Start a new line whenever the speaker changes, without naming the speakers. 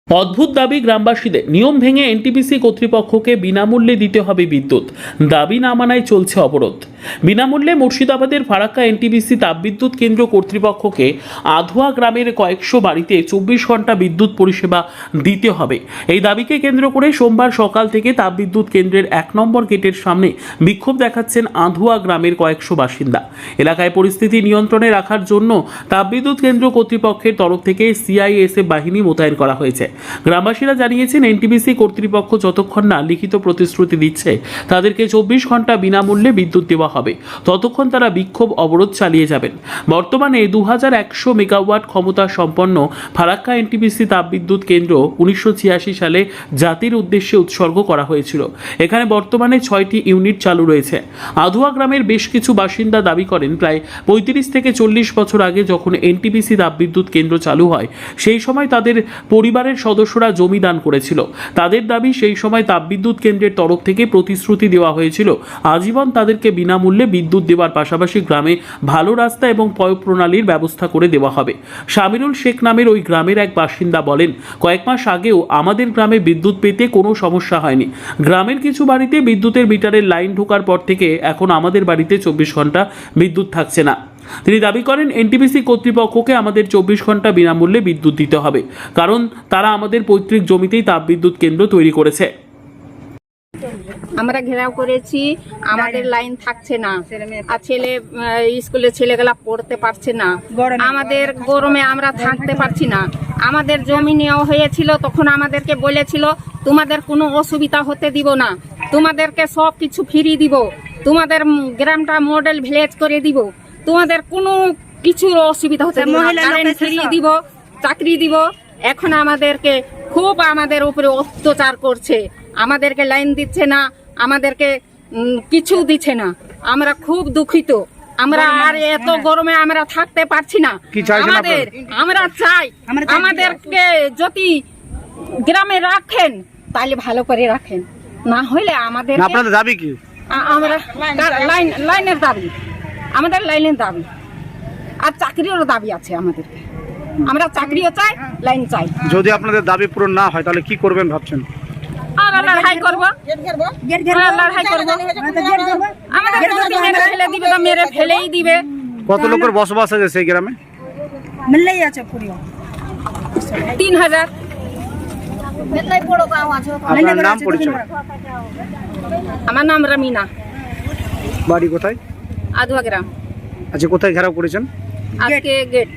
অদ্ভুত দাবি গ্রামবাসীদের। নিয়ম ভেঙে এনটিপিসি কর্তৃপক্ষকে বিনামূল্যে দিতে হবে বিদ্যুৎ, দাবি না মানায় চলছে অবরোধ। বিনামূল্যে মুর্শিদাবাদের ফারাক্কা এনটিপিসি তাপবিদ্যুৎ কেন্দ্র কর্তৃপক্ষকে আধুয়া গ্রামের কয়েকশো বাড়িতে 24 ঘন্টা বিদ্যুৎ পরিষেবা দিতে হবে। এই দাবিকে কেন্দ্র করে সোমবার সকাল থেকে তাপবিদ্যুৎ কেন্দ্রের 1 নম্বর গেটের সামনে বিক্ষোভ দেখাচ্ছেন আধুয়া গ্রামের কয়েকশো বাসিন্দা। এলাকায় পরিস্থিতি নিয়ন্ত্রণে রাখার জন্য তাপবিদ্যুৎ কেন্দ্র কর্তৃপক্ষের তরফ থেকে সিআইএসএফ বাহিনী মোতায়েন করা হয়েছে। গ্রামবাসীরা জানিয়েছেন, এনটিপিসি কর্তৃপক্ষ যতক্ষণ না লিখিত প্রতিশ্রুতি দিচ্ছে তাদেরকে 24 ঘন্টা বিনামূল্যে বিদ্যুৎ দেওয়া হবে, ততক্ষণ তারা বিক্ষোভ অবরোধ চালিয়ে যাবেন। বর্তমানে 2100 মেগাওয়াট ক্ষমতা সম্পন্ন ফারাক্কা এনটিপিসি তাপবিদ্যুৎ কেন্দ্র 1986 সালে জাতির উদ্দেশ্যে উৎসর্গ করা হয়েছিল। এখানে বর্তমানে 6টি ইউনিট চালু রয়েছে। আধুয়া গ্রামের বেশ কিছু বাসিন্দা দাবি করেন, প্রায় 35 থেকে 40 বছর আগে যখন এনটিপিসি তাপবিদ্যুৎ কেন্দ্র চালু হয় সেই সময় তাদের পরিবারের সদস্যরা জমি দান করেছিল। তাদের দাবি, সেই সময় তাপবিদ্যুৎ কেন্দ্রের তরফ থেকে প্রতিশ্রুতি দেওয়া হয়েছিল আজীবন তাদেরকে বিনামূল্যে বিদ্যুৎ দেওয়ার পাশাপাশি গ্রামে ভালো রাস্তা এবং পয়ঃপ্রণালীর ব্যবস্থা করে দেওয়া হবে। শামিরুল শেখ নামের ওই গ্রামের এক বাসিন্দা বলেন, কয়েক মাস আগেও আমাদের গ্রামে বিদ্যুৎ পেতে কোনো সমস্যা হয়নি। গ্রামের কিছু বাড়িতে বিদ্যুতের মিটারের লাইন ঢোকার পর থেকে এখন আমাদের বাড়িতে 24 ঘন্টা বিদ্যুৎ থাকছে না। তিনি দাবি করেন, এনটিপিসি কর্তৃপক্ষকে আমাদের 24 ঘন্টা বিনামূল্যে বিদ্যুৎ দিতে হবে, কারণ তারা আমাদের পৈতৃক জমিতেই তাপবিদ্যুৎ কেন্দ্র তৈরি করেছে।
আমরা ঘেরাও করেছি, আমাদের লাইন থাকছে না, আর ছেলে স্কুলে ছেলেগুলা পড়তে পারছে না, আমাদের গরমে আমরা থাকতে পারছি না। আমাদের জমি নেওয়া হয়েছিল, তখন আমাদেরকে বলেছিল তোমাদের কোনো অসুবিধা হতে দিব না, তোমাদেরকে সব কিছু ফ্রি দিব, তোমাদের গ্রামটা মডেল ভিলেজ করে দিব, তোমাদের কোনো কিছু অসুবিধা হতে দিব না, কারেন্ট ফ্রি দিব, চাকরি দিব। এখন আমাদেরকে খুব আমাদের উপরে অত্যাচার করছে, আমাদেরকে লাইন দিচ্ছে না, আমাদেরকে কিছু দিচ্ছে না। আমরা খুব দুঃখিত, আমরা আর এত গরমে আমরা থাকতে পারছি না। আমরা চাই আমাদেরকে যদি গ্রামে রাখেন তাহলে ভালো করে রাখেন, না হলে আমাদের
আপনাদের দাবি কি?
আমরা লাইনের দাবি, আমাদের লাইনের দাবি আর চাকরিরও দাবি আছে আমাদেরকে। আমরা চাকরিও চাই, লাইন চাই।
যদি আপনাদের দাবি পূরণ না হয় তাহলে কি করবেন ভাবছেন?
আমরা লড়াই করব, লড়াই করব। আমাদের মেরে ফেলে দিবে তো মেরে ফেলেই দিবে।
কত লোকের বসবাস আছে সেই গ্রামে?
মিললেই আছে পুরো
3000।
আপনার নাম পরিচয়?
আমার নাম রামিনা।
বাড়ি কোথায়?
আধুয়া গ্রাম।
আচ্ছা, কোথায় ঘেরাও করেছেন?
আজকে গেট।